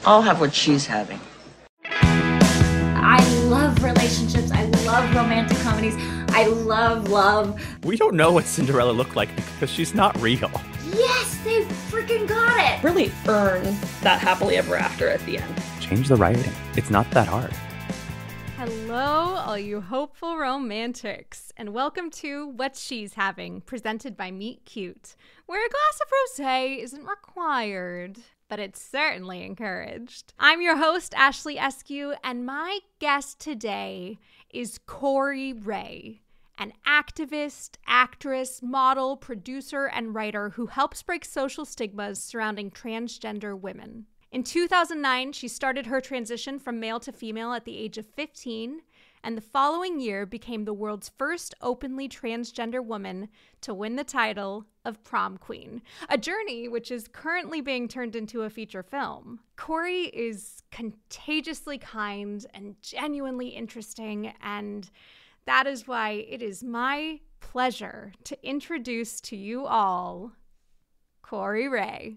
I'll have what she's having. I love relationships. I love romantic comedies. I love love. We don't know what Cinderella looked like because she's not real. Yes, they freaking got it. Really earn that happily ever after at the end. Change the writing. It's not that hard. Hello, all you hopeful romantics, and welcome to What She's Having, presented by Meet Cute, where a glass of rosé isn't required, but it's certainly encouraged. I'm your host, Ashley Eskew, and my guest today is Corey Ray, an activist, actress, model, producer, and writer who helps break social stigmas surrounding transgender women. In 2009, she started her transition from male to female at the age of 15, and the following year became the world's first openly transgender woman to win the title of Prom Queen, a journey which is currently being turned into a feature film. Corey is contagiously kind and genuinely interesting, and that is why it is my pleasure to introduce to you all Corey Ray.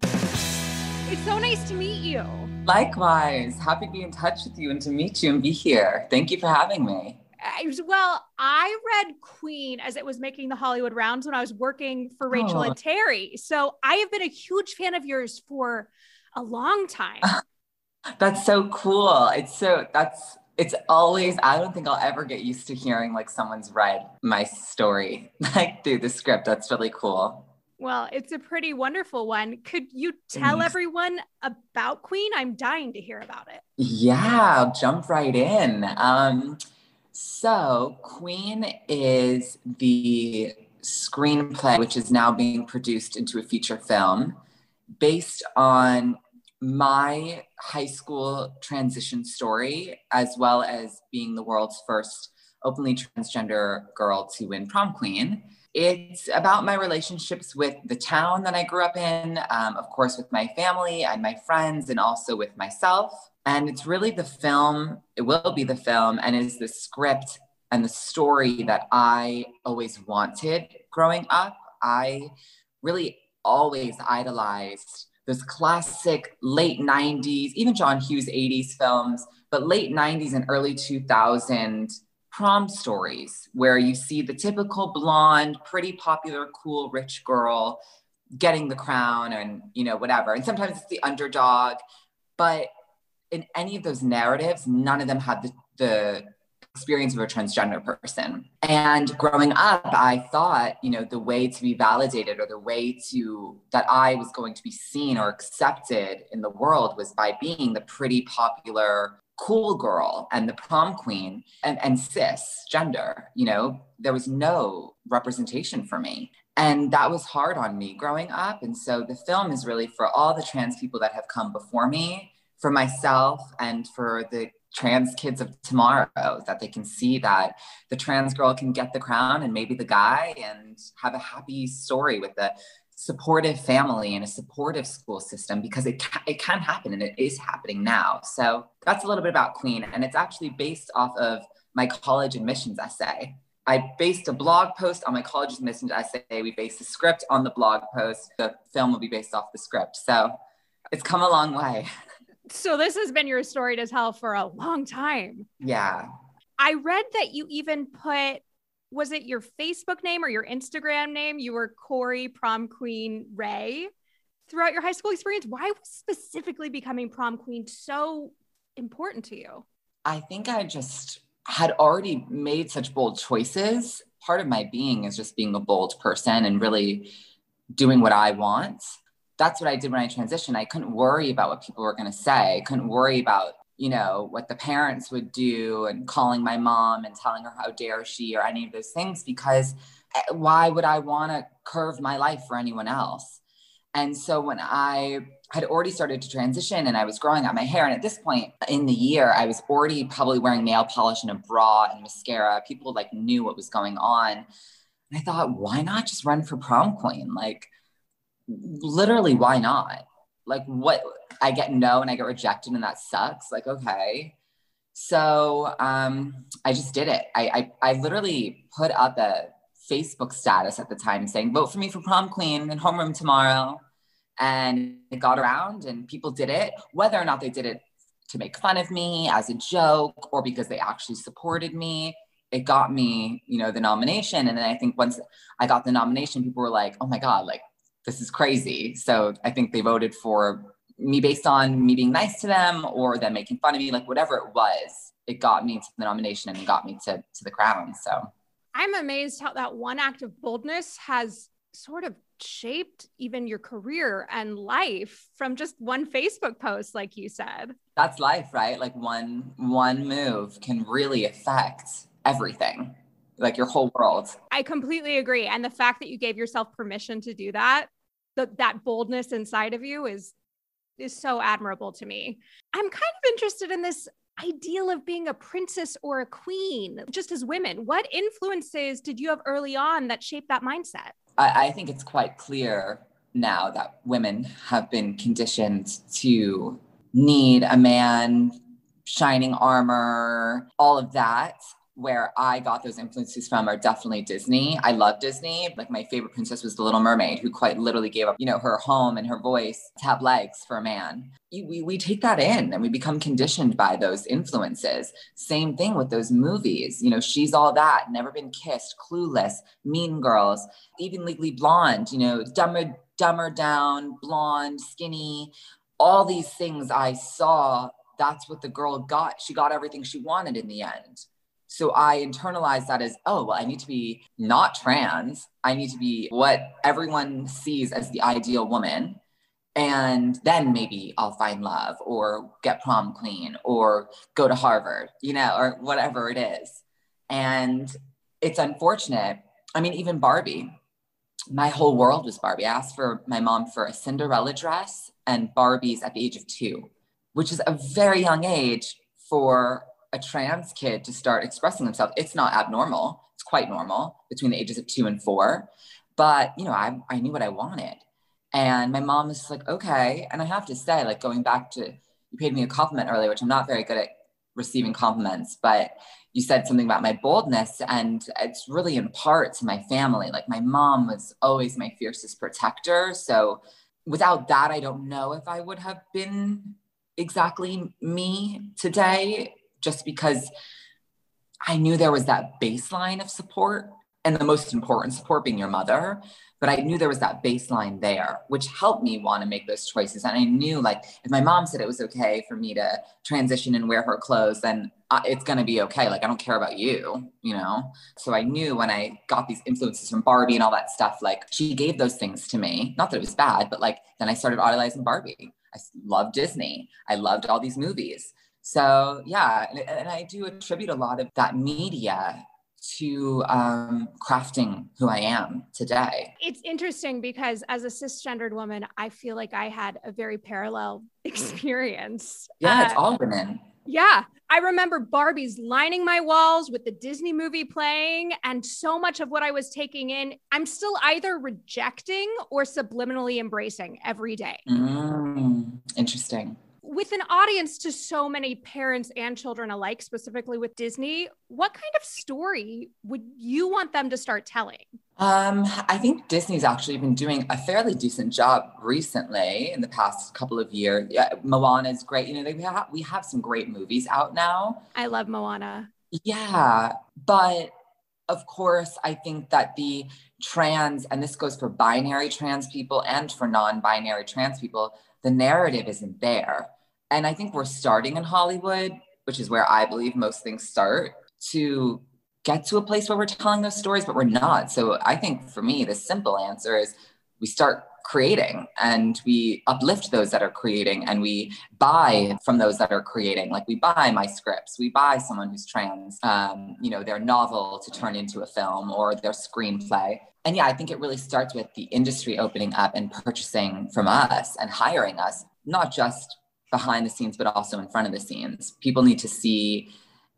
It's so nice to meet you. Likewise. Happy to be in touch with you and to meet you and be here. Thank you for having me. I read Queen as it was making the Hollywood rounds when I was working for Rachel and Terry. So I have been a huge fan of yours for a long time. That's so cool. It's always, I don't think I'll ever get used to hearing like someone's read my story like through the script. That's really cool. Well, it's a pretty wonderful one. Could you tell everyone about Queen? I'm dying to hear about it. Yeah, I'll jump right in. So Queen is the screenplay, which is now being produced into a feature film based on my high school transition story, as well as being the world's first openly transgender girl to win Prom Queen. It's about my relationships with the town that I grew up in, of course, with my family and my friends, and also with myself. And it's really the film, it will be the film, and is the script and the story that I always wanted growing up. I really always idolized those classic late 90s, even John Hughes 80s films, but late 90s and early 2000s prom stories where you see the typical blonde, pretty popular, cool, rich girl getting the crown and, whatever. And sometimes it's the underdog, but in any of those narratives, none of them had the experience of a transgender person. And growing up, I thought, the way to be validated or the way that I was going to be seen or accepted in the world was by being the pretty popular cool girl and the prom queen and cisgender. There was no representation for me. And that was hard on me growing up. And so the film is really for all the trans people that have come before me, for myself, and for the trans kids of tomorrow, that they can see that the trans girl can get the crown and maybe the guy and have a happy story with a supportive family and a supportive school system, because it can happen and it is happening now. So that's a little bit about Queen, and it's actually based off of my college admissions essay. I based a blog post on my college admissions essay. We based the script on the blog post. The film will be based off the script. So it's come a long way. So this has been your story to tell for a long time. Yeah. I read that you even put, was it your Facebook name or your Instagram name? You were Corey Prom Queen Ray throughout your high school experience. Why was specifically becoming prom queen so important to you? I think I just had already made such bold choices. Part of my being is just being a bold person and really doing what I want. That's what I did when I transitioned. I couldn't worry about what people were going to say. I couldn't worry about what the parents would do and calling my mom and telling her how dare she or any of those things, because why would I want to curve my life for anyone else? And so when I had already started to transition and I was growing out my hair, and at this point in the year, I was already probably wearing nail polish and a bra and mascara. People knew what was going on. And I thought, why not just run for prom queen? Literally, why not? What? I get no and I get rejected and that sucks. Okay. So I just did it. I literally put up a Facebook status at the time saying, vote for me for prom queen in homeroom tomorrow. and it got around and people did it, whether or not they did it to make fun of me as a joke or because they actually supported me. It got me, you know, the nomination. And then I think once I got the nomination, people were like, oh my God, like, this is crazy. So I think they voted for me based on me being nice to them or them making fun of me, like whatever it was, it got me to the nomination and got me to the crown. So I'm amazed how that one act of boldness has sort of shaped even your career and life from just one Facebook post, like you said. That's life, right? Like one move can really affect everything, like your whole world. I completely agree. And the fact that you gave yourself permission to do that, that boldness inside of you is so admirable to me. I'm kind of interested in this ideal of being a princess or a queen, just as women. What influences did you have early on that shaped that mindset? I think it's quite clear now that women have been conditioned to need a man, shining armor, all of that. Where I got those influences from are definitely Disney. I love Disney. Like my favorite princess was the Little Mermaid, who quite literally gave up, you know, her home and her voice to have legs for a man. We take that in and we become conditioned by those influences. Same thing with those movies. You know, She's All That, Never Been Kissed, Clueless, Mean Girls, even Legally Blonde, you know, Dumber Down, Blonde, Skinny, all these things I saw. That's what the girl got. She got everything she wanted in the end. So I internalized that as, oh, well, I need to be not trans. I need to be what everyone sees as the ideal woman. And then maybe I'll find love or get prom queen or go to Harvard, you know, or whatever it is. And it's unfortunate. I mean, even Barbie, my whole world was Barbie. I asked for my mom for a Cinderella dress and Barbies at the age of 2, which is a very young age for a trans kid to start expressing themselves. It's not abnormal. It's quite normal between the ages of 2 and 4. But, you know, I knew what I wanted. And my mom was like, okay. And I have to say, like, going back to, you paid me a compliment earlier, which I'm not very good at receiving compliments, but you said something about my boldness. And it's really in part to my family. Like my mom was always my fiercest protector. So without that, I don't know if I would have been exactly me today, just because I knew there was that baseline of support, and the most important support being your mother. But I knew there was that baseline there, which helped me want to make those choices. And I knew, like, if my mom said it was okay for me to transition and wear her clothes, then it's going to be okay. Like, I don't care about you, you know? So I knew when I got these influences from Barbie and all that stuff, like, she gave those things to me. Not that it was bad, but like, then I started idolizing Barbie. I loved Disney. I loved all these movies. So yeah, and I do attribute a lot of that media to crafting who I am today. It's interesting because as a cisgendered woman, I feel like I had a very parallel experience. Yeah, it's all women. Yeah. I remember Barbies lining my walls with the Disney movie playing, and so much of what I was taking in, I'm still either rejecting or subliminally embracing every day. Interesting. With an audience to so many parents and children alike, specifically with Disney, what kind of story would you want them to start telling? I think Disney's actually been doing a fairly decent job recently in the past couple of years. Yeah, Moana is great. You know, we have some great movies out now. I love Moana. Yeah, but of course, I think that the trans, and this goes for binary trans people and for non-binary trans people, the narrative isn't there. And I think we're starting in Hollywood, which is where I believe most things start, to get to a place where we're telling those stories, but we're not. So I think for me, the simple answer is we start creating and we uplift those that are creating, and we buy from those that are creating. Like we buy my scripts, we buy someone who's trans, you know, their novel to turn into a film or their screenplay. And yeah, I think it really starts with the industry opening up and purchasing from us and hiring us, not just behind the scenes, but also in front of the scenes. People need to see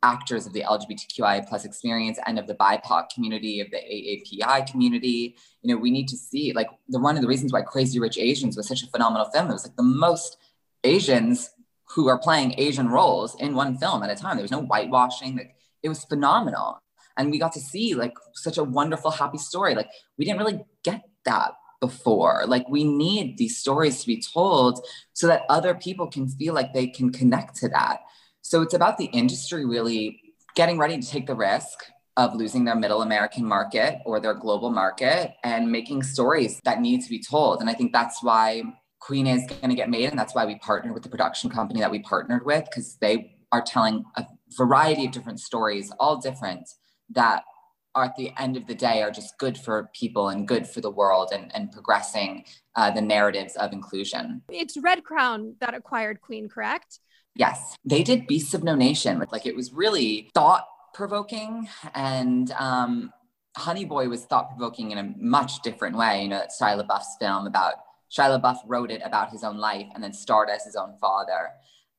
actors of the LGBTQI plus experience and of the BIPOC community, of the AAPI community. You know, we need to see, like, one of the reasons why Crazy Rich Asians was such a phenomenal film. It was like the most Asians who are playing Asian roles in one film at a time. There was no whitewashing. Like, it was phenomenal. And we got to see like such a wonderful, happy story. Like we didn't really get that before. Like, we need these stories to be told so that other people can feel like they can connect to that. So it's about the industry really getting ready to take the risk of losing their middle American market or their global market and making stories that need to be told. And I think that's why Queen is going to get made. And that's why we partnered with the production company that we partnered with, because they are telling a variety of different stories, all different, that are at the end of the day are just good for people and good for the world and progressing the narratives of inclusion. It's Red Crown that acquired Queen, correct? Yes, they did Beasts of No Nation. Like, it was really thought-provoking, and Honey Boy was thought-provoking in a much different way. You know, it's Shia LaBeouf's film about, Shia LaBeouf wrote it about his own life and then starred as his own father.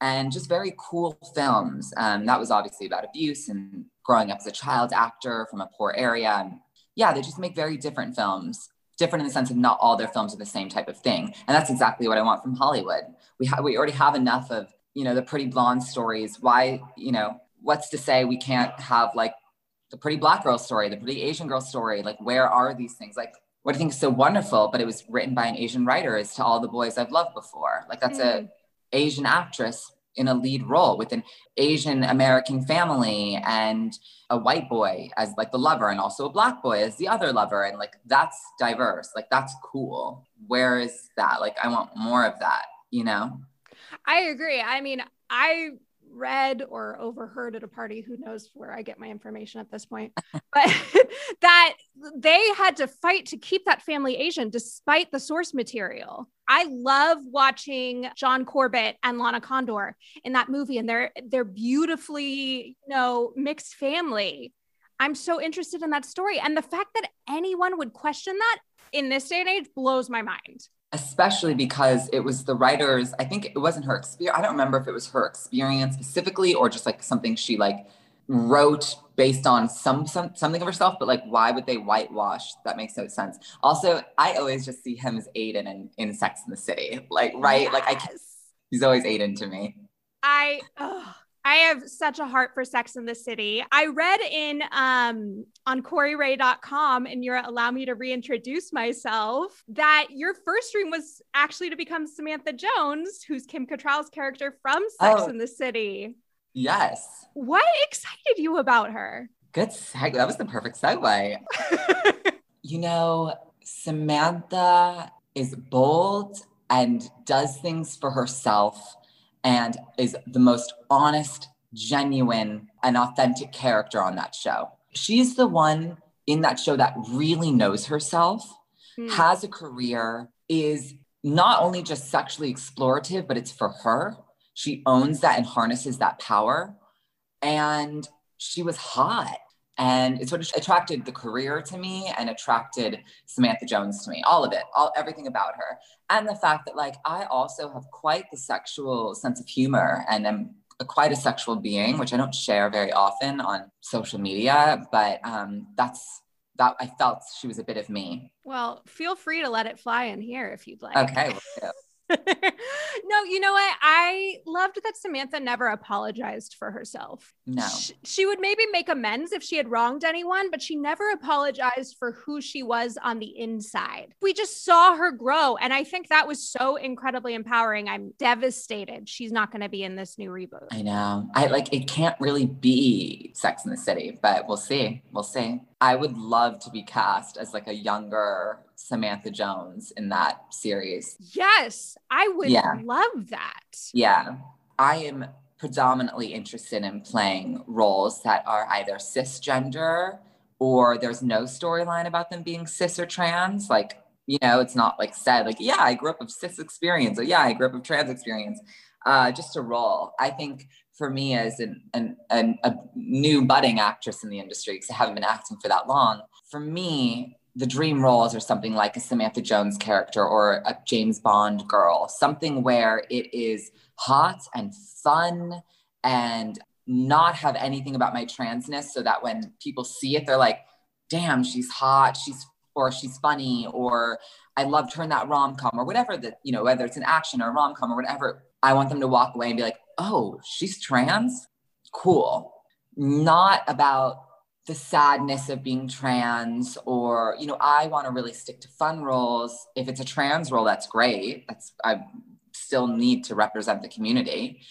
And just very cool films. That was obviously about abuse and growing up as a child actor from a poor area. And yeah, they just make very different films, different in the sense of not all their films are the same type of thing. And that's exactly what I want from Hollywood. We already have enough of, you know, the pretty blonde stories. Why, you know, what's to say we can't have like the pretty Black girl story, the pretty Asian girl story? Like, where are these things? Like, what I think is so wonderful, but it was written by an Asian writer, is To All the Boys I've Loved Before. Like, that's a Asian actress in a lead role with an Asian American family and a white boy as like the lover, and also a Black boy as the other lover. And like, that's diverse. Like, that's cool. Where is that? Like, I want more of that, you know? I agree. I mean, I read or overheard at a party, who knows where I get my information at this point, but that they had to fight to keep that family Asian despite the source material. I love watching John Corbett and Lana Condor in that movie, and they're beautifully, you know, mixed family. I'm so interested in that story. And the fact that anyone would question that in this day and age blows my mind. Especially because it was the writer's, I think it wasn't her experience. I don't remember if it was her experience specifically or just like something she like wrote based on something of herself, but like, why would they whitewash? That makes no sense. Also, I always just see him as Aiden in Sex and the City. Like, right? Yes. Like, he's always Aiden to me. I have such a heart for Sex and the City. I read on CoreyRay.com, and you're allow me to reintroduce myself, that your first dream was actually to become Samantha Jones, who's Kim Cattrall's character from Sex and the City. Yes. What excited you about her? Good segue. That was the perfect segue. You know, Samantha is bold and does things for herself and is the most honest, genuine, and authentic character on that show. She's the one in that show that really knows herself, has a career, is not only just sexually explorative, but it's for her. She owns that and harnesses that power. And she was hot. And it's what attracted the career to me and attracted Samantha Jones to me. All of it, everything about her. And the fact that like, I also have quite the sexual sense of humor and am quite a sexual being, which I don't share very often on social media, but that I felt she was a bit of me. Well, feel free to let it fly in here if you'd like. Okay, will do. No, you know what? I loved that Samantha never apologized for herself. No. She would maybe make amends if she had wronged anyone, but she never apologized for who she was on the inside. We just saw her grow. And I think that was so incredibly empowering. I'm devastated she's not going to be in this new reboot. I know. It can't really be Sex and the City, but we'll see. We'll see. I would love to be cast as like a younger Samantha Jones in that series. Yes, I would love that. Yeah. I am predominantly interested in playing roles that are either cisgender or there's no storyline about them being cis or trans. Like, you know, it's not like said, like, yeah, I grew up with cis experience, or yeah, I grew up with trans experience. Just a role. I think for me as a new budding actress in the industry, because I haven't been acting for that long, for me, the dream roles are something like a Samantha Jones character or a James Bond girl, something where it is hot and fun and not have anything about my transness, so that when people see it, they're like, damn, she's hot, she's funny, or I loved her in that rom-com, or whatever, that, you know, whether it's an action or a rom-com or whatever, I want them to walk away and be like, oh, she's trans? Cool. Not about the sadness of being trans, or, you know, I want to really stick to fun roles. If it's a trans role, that's great. I still need to represent the community,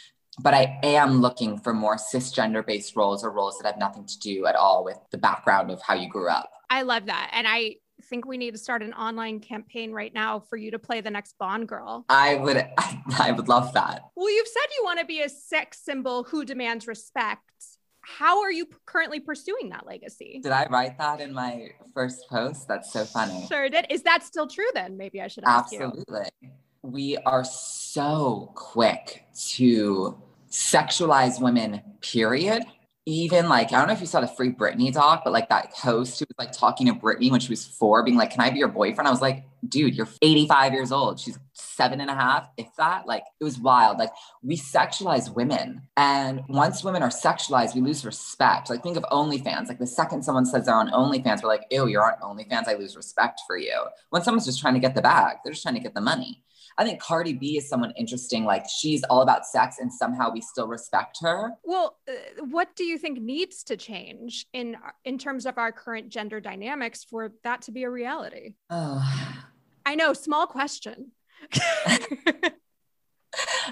but I am looking for more cisgender based roles or roles that have nothing to do at all with the background of how you grew up. I love that. And I think we need to start an online campaign right now for you to play the next Bond girl. I would love that. Well, you've said you want to be a sex symbol who demands respect. How are you currently pursuing that legacy? Did I write that in my first post? That's so funny. Sure did. Is that still true then? Maybe I should ask you. Absolutely. We are so quick to sexualize women, period. Even like, I don't know if you saw the Free Britney talk, but like that host who was like talking to Britney when she was 4, being like, can I be your boyfriend? I was like, dude, you're 85 years old. She's 7.5, if that. Like, it was wild. Like, we sexualize women. And once women are sexualized, we lose respect. Like, think of OnlyFans. Like, the second someone says they're on OnlyFans, we're like, ew, you're on OnlyFans. I lose respect for you. When someone's just trying to get the bag, they're just trying to get the money. I think Cardi B is someone interesting. Like, she's all about sex and somehow we still respect her. Well, what do you think needs to change in terms of our current gender dynamics for that to be a reality? Oh. I know, small question.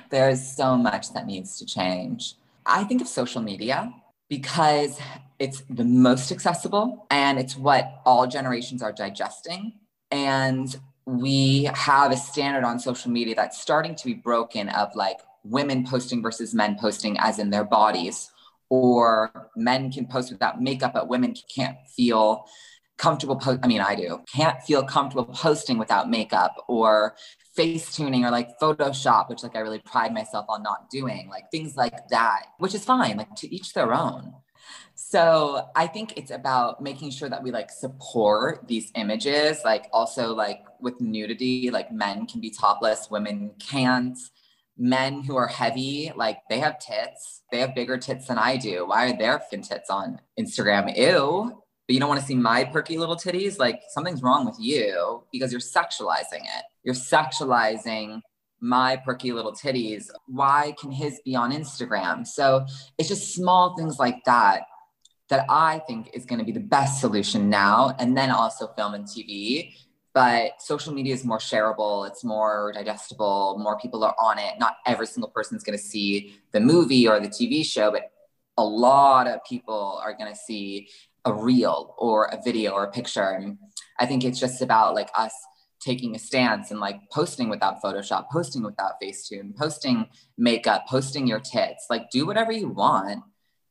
There's so much that needs to change. I think of social media because it's the most accessible and it's what all generations are digesting. And we have a standard on social media that's starting to be broken of like women posting versus men posting as in their bodies, or men can post without makeup, but women can't feel comfortable. I do. Can't feel comfortable posting without makeup, or face tuning, or like Photoshop, which like I really pride myself on not doing, like things like that, which is fine, like to each their own. So I think it's about making sure that we like support these images, like also like with nudity, like men can be topless, women can't. Men who are heavy, like they have tits, they have bigger tits than I do. Why are their fin tits on Instagram? Ew. But you don't want to see my perky little titties? Like something's wrong with you because you're sexualizing it. You're sexualizing my perky little titties. Why can his be on Instagram? So it's just small things like that I think is going to be the best solution now. And then also film and TV. But social media is more shareable. It's more digestible. More people are on it. Not every single person's going to see the movie or the TV show, but a lot of people are going to see a reel or a video or a picture. And I think it's just about like us taking a stance and like posting without Photoshop, posting without Facetune, posting makeup, posting your tits, like do whatever you want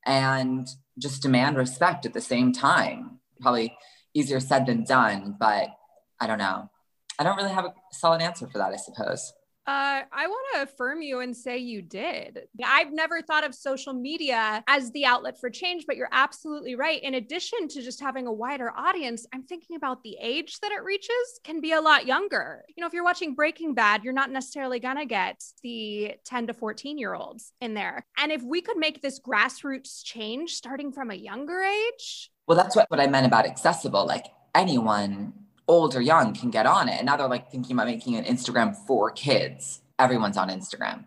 and just demand respect at the same time. Probably easier said than done, but I don't know. I don't really have a solid answer for that, I suppose. I want to affirm you and say you did. I've never thought of social media as the outlet for change, but you're absolutely right. In addition to just having a wider audience, I'm thinking about the age that it reaches can be a lot younger. You know, if you're watching Breaking Bad, you're not necessarily going to get the 10 to 14-year-olds in there. And if we could make this grassroots change starting from a younger age. Well, that's what I meant about accessible. Like anyone, old or young, can get on it. And now they're like thinking about making an Instagram for kids. Everyone's on Instagram.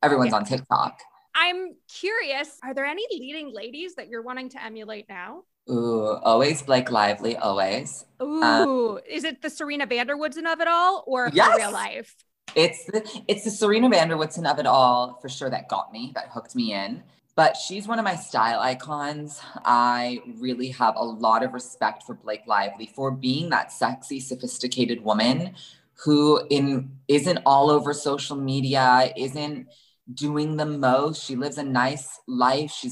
Everyone's on TikTok. I'm curious, are there any leading ladies that you're wanting to emulate now? Ooh, always Blake Lively, always. Ooh, is it the Serena Vanderwoodson of it all, or yes. for real life? It's the Serena Vanderwoodson of it all, for sure, that got me, that hooked me in. But she's one of my style icons. I really have a lot of respect for Blake Lively for being that sexy, sophisticated woman who isn't all over social media, isn't doing the most. She lives a nice life. You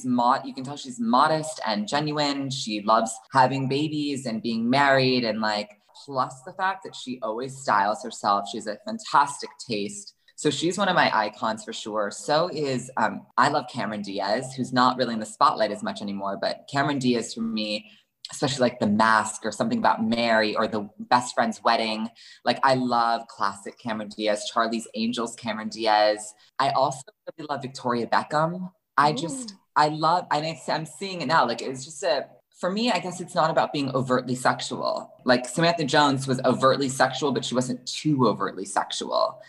can tell she's modest and genuine. She loves having babies and being married, and like, plus the fact that she always styles herself. She has a fantastic taste. So she's one of my icons for sure. So is, I love Cameron Diaz, who's not really in the spotlight as much anymore, but Cameron Diaz for me, especially like The Mask or Something About Mary or The Best Friend's Wedding. Like I love classic Cameron Diaz, Charlie's Angels, Cameron Diaz. I also really love Victoria Beckham. I'm seeing it now. Like it's just for me, I guess it's not about being overtly sexual. Like Samantha Jones was overtly sexual, but she wasn't too overtly sexual.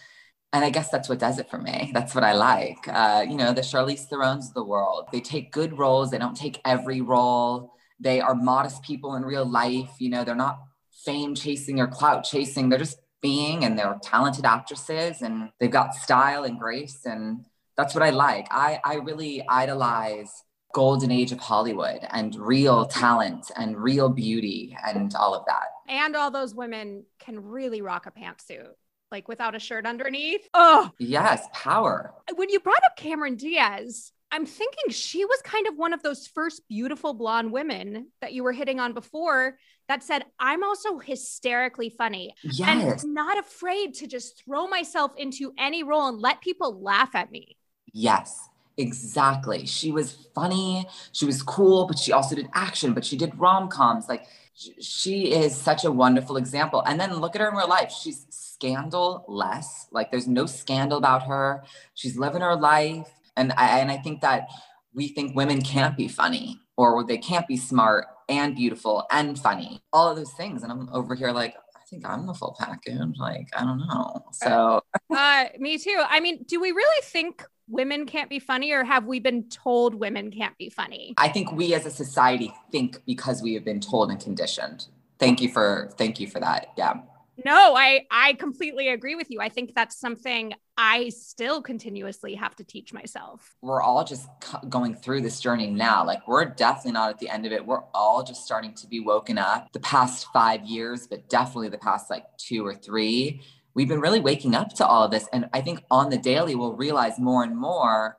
And I guess that's what does it for me. That's what I like. The Charlize Therons of the world. They take good roles. They don't take every role. They are modest people in real life. You know, they're not fame chasing or clout chasing. They're just being, and they're talented actresses, and they've got style and grace. And that's what I like. I really idolize golden age of Hollywood and real talent and real beauty and all of that. And all those women can really rock a pantsuit, like without a shirt underneath. Oh, yes, power. When you brought up Cameron Diaz, I'm thinking she was kind of one of those first beautiful blonde women that you were hitting on before that said, I'm also hysterically funny. Yes. And not afraid to just throw myself into any role and let people laugh at me. Yes. Exactly. She was funny. She was cool, but she also did action, but she did rom-coms. Like, she is such a wonderful example. And then look at her in real life. She's scandal-less. Like, there's no scandal about her. She's living her life. And I think that we think women can't be funny, or they can't be smart and beautiful and funny, all of those things. And I'm over here like, I think I'm the full package. Like, I don't know. So me too. I mean, do we really think women can't be funny, or have we been told women can't be funny? I think we as a society think because we have been told and conditioned. Thank you for that. Yeah. No, I completely agree with you. I think that's something I still continuously have to teach myself. We're all just going through this journey now. Like, we're definitely not at the end of it. We're all just starting to be woken up the past 5 years, but definitely the past like 2 or 3. We've been really waking up to all of this. And I think on the daily, we'll realize more and more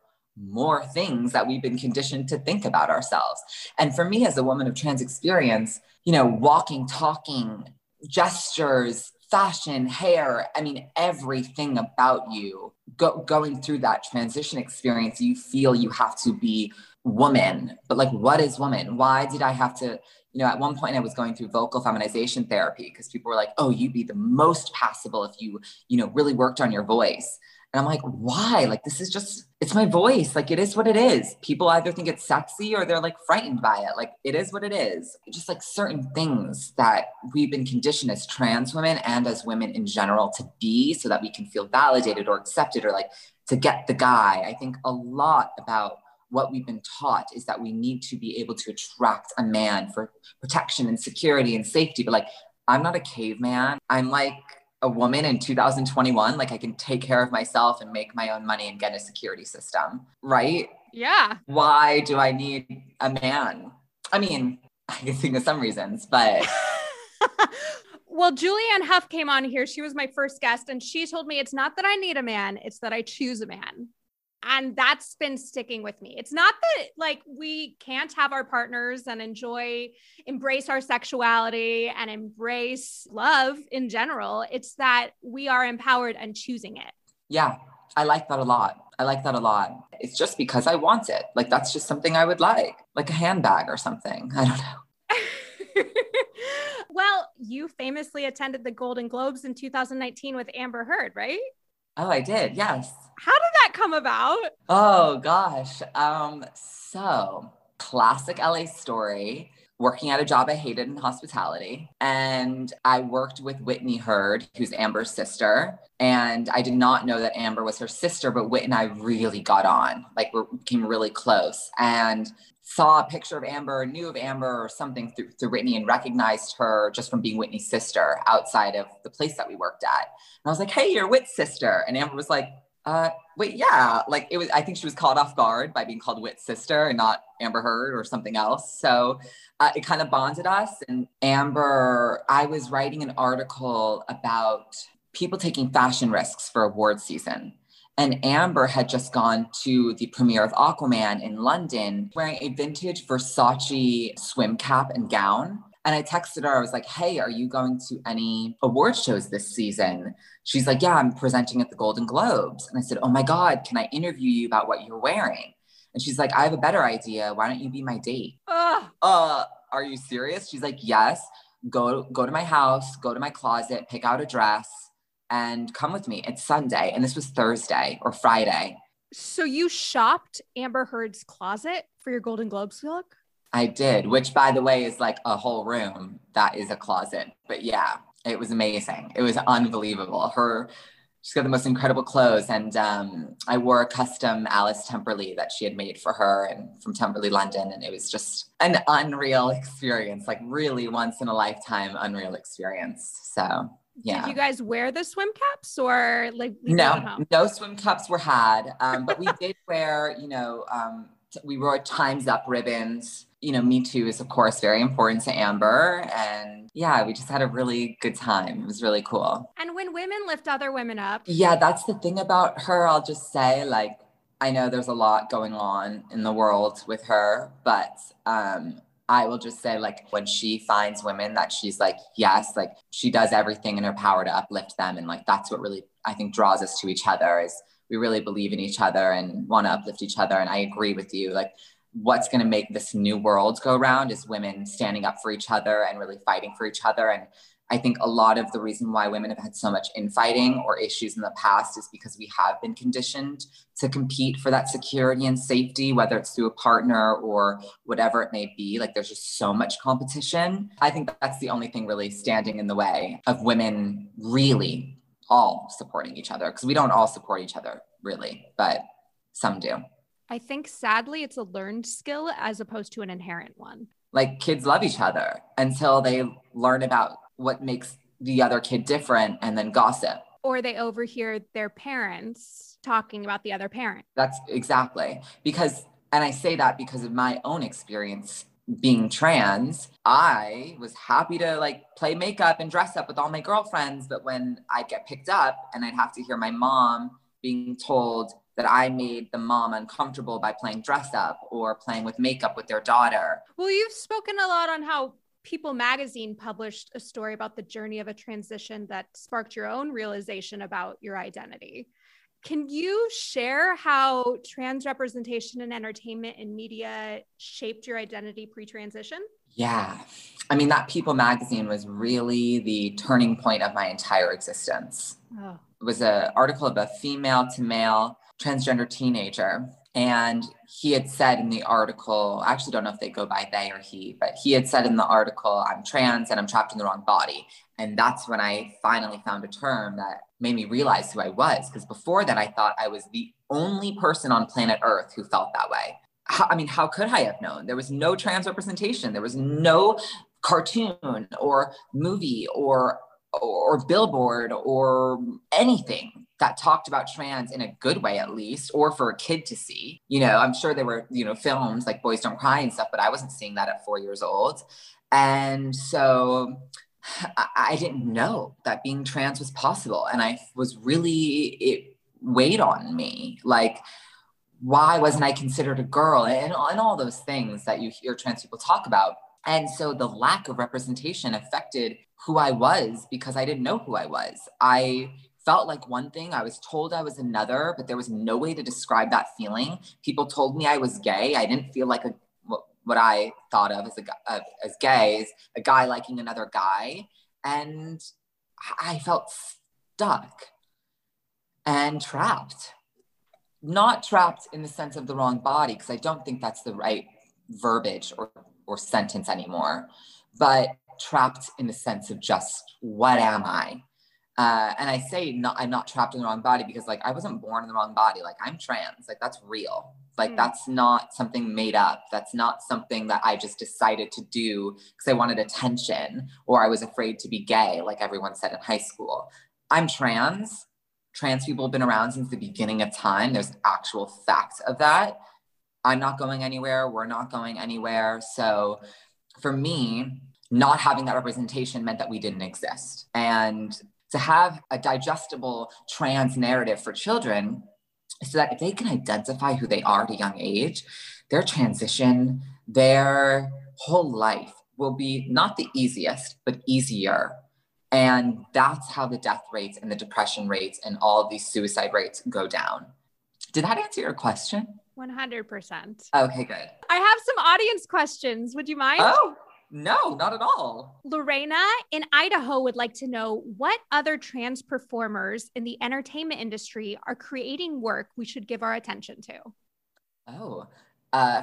things that we've been conditioned to think about ourselves. And for me, as a woman of trans experience, you know, walking, talking, gestures, fashion, hair, I mean, everything about you going through that transition experience, you feel you have to be woman. But like, what is woman? Why did I have to, you know, at one point I was going through vocal feminization therapy because people were like, oh, you'd be the most passable if you know, really worked on your voice. And I'm like, why? Like, this is just, it's my voice. Like, it is what it is. People either think it's sexy or they're like frightened by it. Like, it is what it is. Just like certain things that we've been conditioned as trans women and as women in general to be, so that we can feel validated or accepted, or like to get the guy. I think a lot about what we've been taught is that we need to be able to attract a man for protection and security and safety. But like, I'm not a caveman. I'm like a woman in 2021. Like, I can take care of myself and make my own money and get a security system, right? Yeah. Why do I need a man? I mean, I can think of some reasons, but... Well, Julianne Hough came on here. She was my first guest, and she told me it's not that I need a man, it's that I choose a man. And that's been sticking with me. It's not that like we can't have our partners and embrace our sexuality and embrace love in general. It's that we are empowered and choosing it. Yeah, I like that a lot. It's just because I want it. Like, that's just something I would like a handbag or something. I don't know. Well, you famously attended the Golden Globes in 2019 with Amber Heard, right? Oh, I did. Yes. How did that come about? Oh gosh. So classic LA story, working at a job I hated in hospitality. And I worked with Whitney Heard, who's Amber's sister. And I did not know that Amber was her sister, but Whit and I really got on, like we became really close, and saw a picture of Amber, knew of Amber or something through Whitney, and recognized her just from being Whitney's sister outside of the place that we worked at. And I was like, hey, you're Whit's sister. And Amber was like, wait, yeah. Like, it was, I think she was caught off guard by being called Whit's sister and not Amber Heard or something else. So it kind of bonded us. And Amber, I was writing an article about people taking fashion risks for award season. And Amber had just gone to the premiere of Aquaman in London wearing a vintage Versace swim cap and gown. And I texted her, I was like, hey, are you going to any award shows this season? She's like, yeah, I'm presenting at the Golden Globes. And I said, oh my God, can I interview you about what you're wearing? And she's like, I have a better idea. Why don't you be my date? Are you serious? She's like, yes, go to my house, go to my closet, pick out a dress, and come with me. It's Sunday. And this was Thursday or Friday. So you shopped Amber Heard's closet for your Golden Globes look? I did, which by the way is like a whole room that is a closet. But yeah, it was amazing. It was unbelievable. Her She's got the most incredible clothes. And I wore a custom Alice Temperley that she had made for her and from Temperley, London. And it was just an unreal experience, like really once in a lifetime, unreal experience. So yeah. Did you guys wear the swim caps or like leave No, them at home? no swim caps were had. But we did wear, we wore Time's Up ribbons. Me Too is of course very important to Amber. And yeah, we just had a really good time. It was really cool. And when women lift other women up. Yeah, that's the thing about her. I'll just say, like, I know there's a lot going on in the world with her, but I will just say, like, when she finds women that she's like, yes, like she does everything in her power to uplift them. And like, that's what really, I think, draws us to each other is we really believe in each other and want to uplift each other. And I agree with you. Like, what's going to make this new world go round is women standing up for each other and really fighting for each other. And I think a lot of the reason why women have had so much infighting or issues in the past is because we have been conditioned to compete for that security and safety, whether it's through a partner or whatever it may be. Like, there's just so much competition. I think that's the only thing really standing in the way of women really all supporting each other, because we don't all support each other really, but some do. I think sadly it's a learned skill as opposed to an inherent one. Like, kids love each other until they learn about what makes the other kid different and then gossip. Or they overhear their parents talking about the other parent. That's exactly and I say that because of my own experience being trans. I was happy to like play makeup and dress up with all my girlfriends. But when I'd get picked up and I'd have to hear my mom being told that I made the mom uncomfortable by playing dress up or playing with makeup with their daughter. Well, you've spoken a lot on how People magazine published a story about the journey of a transition that sparked your own realization about your identity. Can you share how trans representation in entertainment and media shaped your identity pre-transition? Yeah. I mean, that People magazine was really the turning point of my entire existence. Oh. It was an article of a female to male transgender teenager. And he had said in the article, I actually don't know if they go by they or he, but he had said in the article, I'm trans and I'm trapped in the wrong body. And that's when I finally found a term that made me realize who I was. Because before that, I thought I was the only person on planet Earth who felt that way. How could I have known? There was no trans representation. There was no cartoon or movie or billboard or anything that talked about trans in a good way, at least, or for a kid to see. I'm sure there were, films like Boys Don't Cry and stuff, but I wasn't seeing that at 4 years old. And so I didn't know that being trans was possible. And it weighed on me. Like, why wasn't I considered a girl? And all those things that you hear trans people talk about. And so the lack of representation affected who I was because I didn't know who I was. I felt like one thing, I was told I was another, but there was no way to describe that feeling. People told me I was gay. I didn't feel like what I thought of as gay is a guy liking another guy. And I felt stuck and trapped. Not trapped in the sense of the wrong body, because I don't think that's the right verbiage or sentence anymore, but trapped in the sense of just, what am I? And I say I'm not trapped in the wrong body because like, I wasn't born in the wrong body. Like, I'm trans, like that's real. Like, that's not something made up. That's not something that I just decided to do because I wanted attention or I was afraid to be gay, like everyone said in high school. I'm trans. Trans people have been around since the beginning of time. There's actual facts of that. I'm not going anywhere. We're not going anywhere. So for me, not having that representation meant that we didn't exist. And to have a digestible trans narrative for children so that if they can identify who they are at a young age, their transition, their whole life will be not the easiest, but easier. And that's how the death rates and the depression rates and all of these suicide rates go down. Did that answer your question? 100%. Okay, good. I have some audience questions. Would you mind? Oh, no, not at all. Lorena in Idaho would like to know what other trans performers in the entertainment industry are creating work we should give our attention to. Oh,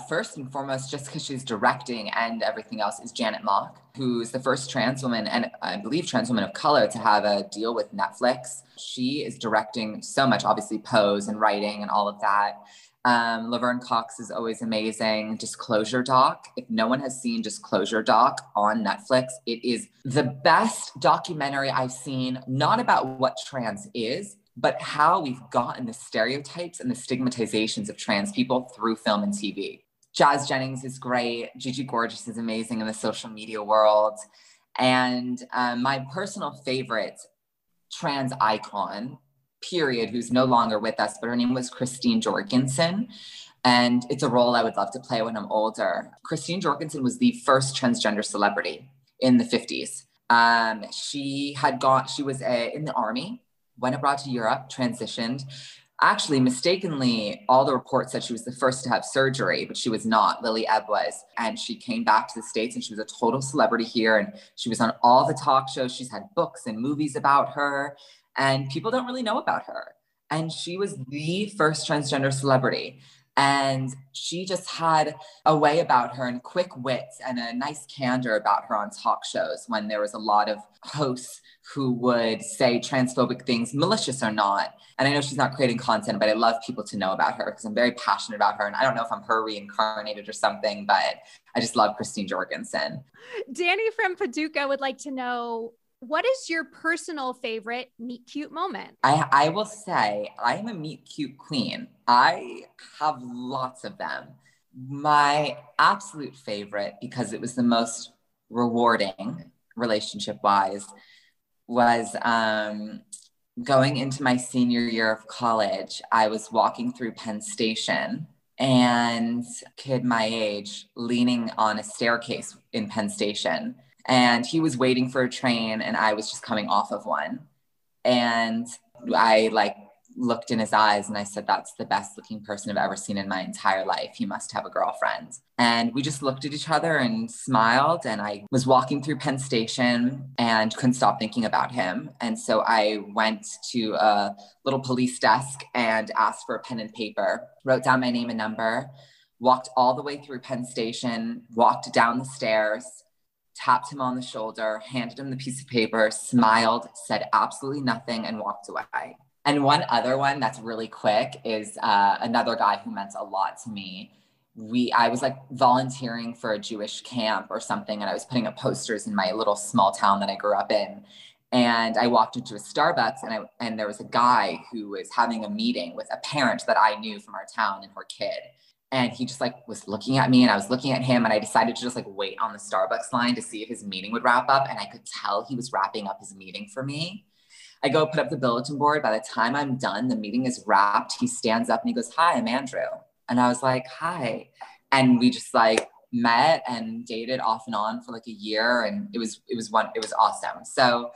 First and foremost, just because she's directing and everything else, is Janet Mock, who's the first trans woman, and I believe trans woman of color, to have a deal with Netflix. She is directing so much, obviously Pose and writing and all of that. Laverne Cox is always amazing. Disclosure Doc. If no one has seen Disclosure Doc on Netflix, it is the best documentary I've seen, not about what trans is, but how we've gotten the stereotypes and the stigmatizations of trans people through film and TV. Jazz Jennings is great. Gigi Gorgeous is amazing in the social media world. And my personal favorite trans icon, period, who's no longer with us, but her name was Christine Jorgensen. And it's a role I would love to play when I'm older. Christine Jorgensen was the first transgender celebrity in the 50s. She was in the army, went abroad to Europe, transitioned. Actually, mistakenly, all the reports said she was the first to have surgery, but she was not. Lily Ebb was. And she came back to the States and she was a total celebrity here. And she was on all the talk shows. She's had books and movies about her. And people don't really know about her. And she was the first transgender celebrity. And she just had a way about her and quick wits and a nice candor about her on talk shows when there was a lot of hosts who would say transphobic things, malicious or not. And I know she's not creating content, but I love people to know about her because I'm very passionate about her. And I don't know if I'm her reincarnated or something, but I just love Christine Jorgensen. Danny from Paducah would like to know, what is your personal favorite meet cute moment? I will say I am a meet cute queen. I have lots of them. My absolute favorite, because it was the most rewarding relationship-wise, was going into my senior year of college. I was walking through Penn Station, and kid my age leaning on a staircase in Penn Station. And he was waiting for a train and I was just coming off of one. And I looked in his eyes and I said, that's the best looking person I've ever seen in my entire life. He must have a girlfriend. And we just looked at each other and smiled. And I was walking through Penn Station and couldn't stop thinking about him. And so I went to a little police desk and asked for a pen and paper, wrote down my name and number, walked all the way through Penn Station, walked down the stairs, tapped him on the shoulder, handed him the piece of paper, smiled, said absolutely nothing, and walked away. And one other one that's really quick is another guy who meant a lot to me. I was volunteering for a Jewish camp or something, and I was putting up posters in my little small town that I grew up in. And I walked into a Starbucks and there was a guy who was having a meeting with a parent that I knew from our town and her kid. And he just was looking at me and I was looking at him, and I decided to just wait on the Starbucks line to see if his meeting would wrap up. And I could tell he was wrapping up his meeting for me. I go put up the bulletin board. By the time I'm done, the meeting is wrapped. He stands up and he goes, "Hi, I'm Andrew." And I was like, "Hi." And we just met and dated off and on for a year. And it was awesome. So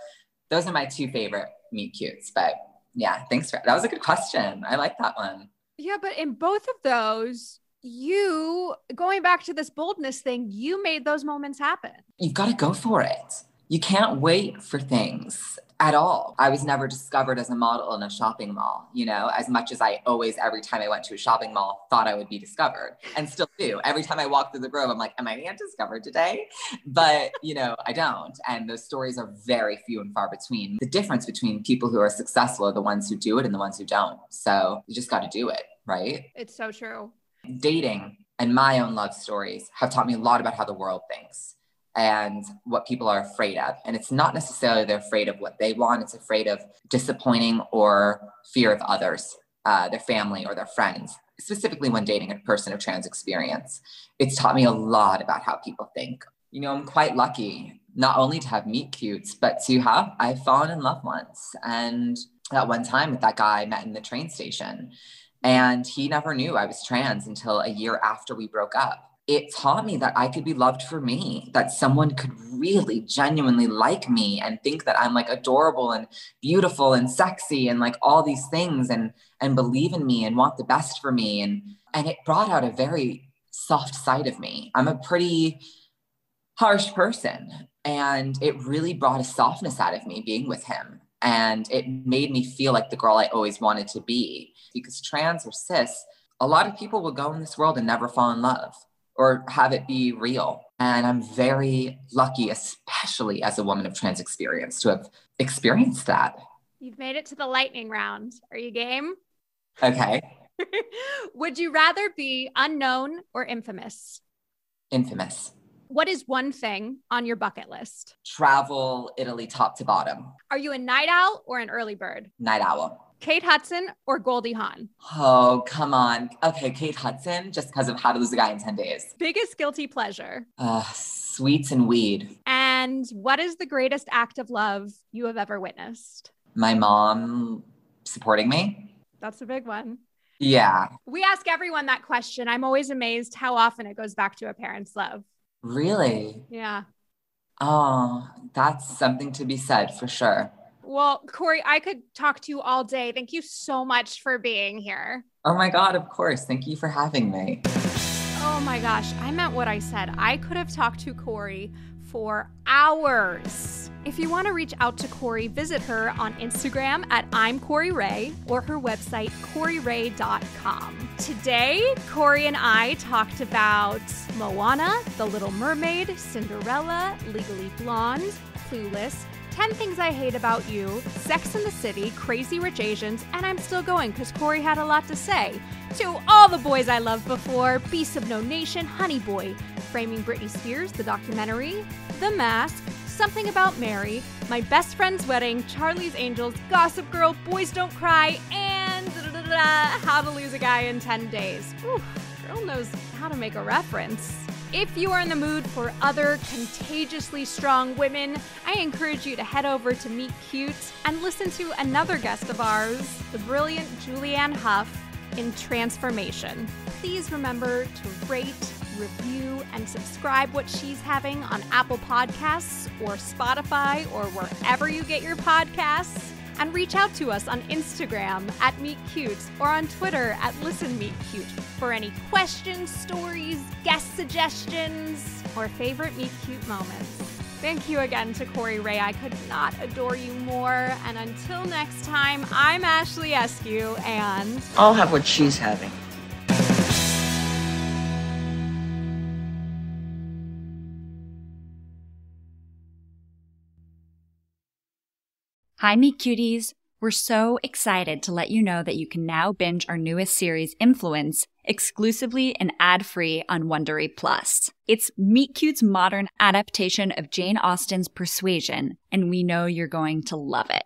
those are my two favorite meet cutes. But yeah, that was a good question. I like that one. Yeah, but in both of those, you, going back to this boldness thing, you made those moments happen. You've got to go for it. You can't wait for things at all. I was never discovered as a model in a shopping mall, as much as I always, every time I went to a shopping mall, thought I would be discovered, and still do. Every time I walk through the Grove, I'm like, am I being discovered today? But, I don't. And those stories are very few and far between. The difference between people who are successful are the ones who do it and the ones who don't. So you just got to do it, right? It's so true. Dating and my own love stories have taught me a lot about how the world thinks and what people are afraid of. And it's not necessarily they're afraid of what they want. It's afraid of disappointing or fear of others, their family or their friends, specifically when dating a person of trans experience. It's taught me a lot about how people think. I'm quite lucky not only to have meet cutes, but I've fallen in love once. And at one time with that guy I met in the train station, and he never knew I was trans until a year after we broke up. It taught me that I could be loved for me, that someone could really genuinely like me and think that I'm adorable and beautiful and sexy and all these things and believe in me and want the best for me. And it brought out a very soft side of me. I'm a pretty harsh person, and it really brought a softness out of me being with him. And it made me feel like the girl I always wanted to be, because trans or cis, a lot of people will go in this world and never fall in love or have it be real. And I'm very lucky, especially as a woman of trans experience, to have experienced that. You've made it to the lightning round. Are you game? Okay. Would you rather be unknown or infamous? Infamous. What is one thing on your bucket list? Travel Italy top to bottom. Are you a night owl or an early bird? Night owl. Kate Hudson or Goldie Hawn? Oh, come on. Okay, Kate Hudson, just because of How to Lose a Guy in 10 Days. Biggest guilty pleasure? Sweets and weed. And what is the greatest act of love you have ever witnessed? My mom supporting me. That's a big one. Yeah. We ask everyone that question. I'm always amazed how often it goes back to a parent's love. Really? Yeah. Oh, that's something to be said for sure. Well, Corey, I could talk to you all day. Thank you so much for being here. Oh my God, of course. Thank you for having me. Oh my gosh, I meant what I said. I could have talked to Corey for hours. If you want to reach out to Corey, visit her on Instagram at I'm Corey Ray or her website, CoreyRay.com. Today, Corey and I talked about Moana, The Little Mermaid, Cinderella, Legally Blonde, Clueless, 10 Things I Hate About You, Sex and the City, Crazy Rich Asians, and I'm still going because Corey had a lot to say. To all the boys I loved before, Beasts of No Nation, Honey Boy, Framing Britney Spears, the documentary, The Mask, Something About Mary, My Best Friend's Wedding, Charlie's Angels, Gossip Girl, Boys Don't Cry, and How to Lose a Guy in 10 Days. Ooh, girl knows how to make a reference. If you are in the mood for other contagiously strong women, I encourage you to head over to Meet Cute and listen to another guest of ours, the brilliant Julianne Hough, in Transformation. Please remember to rate, review, and subscribe What She's Having on Apple Podcasts or Spotify or wherever you get your podcasts. And reach out to us on Instagram at Meet Cute or on Twitter at Listen Meet Cute for any questions, stories, guest suggestions, or favorite Meet Cute moments. Thank you again to Corey Ray. I could not adore you more. And until next time, I'm Ashley Eskew, and I'll have what she's having. Hi, Meet Cuties. We're so excited to let you know that you can now binge our newest series, Influence, exclusively and ad-free on Wondery Plus. It's Meet Cute's modern adaptation of Jane Austen's Persuasion, and we know you're going to love it.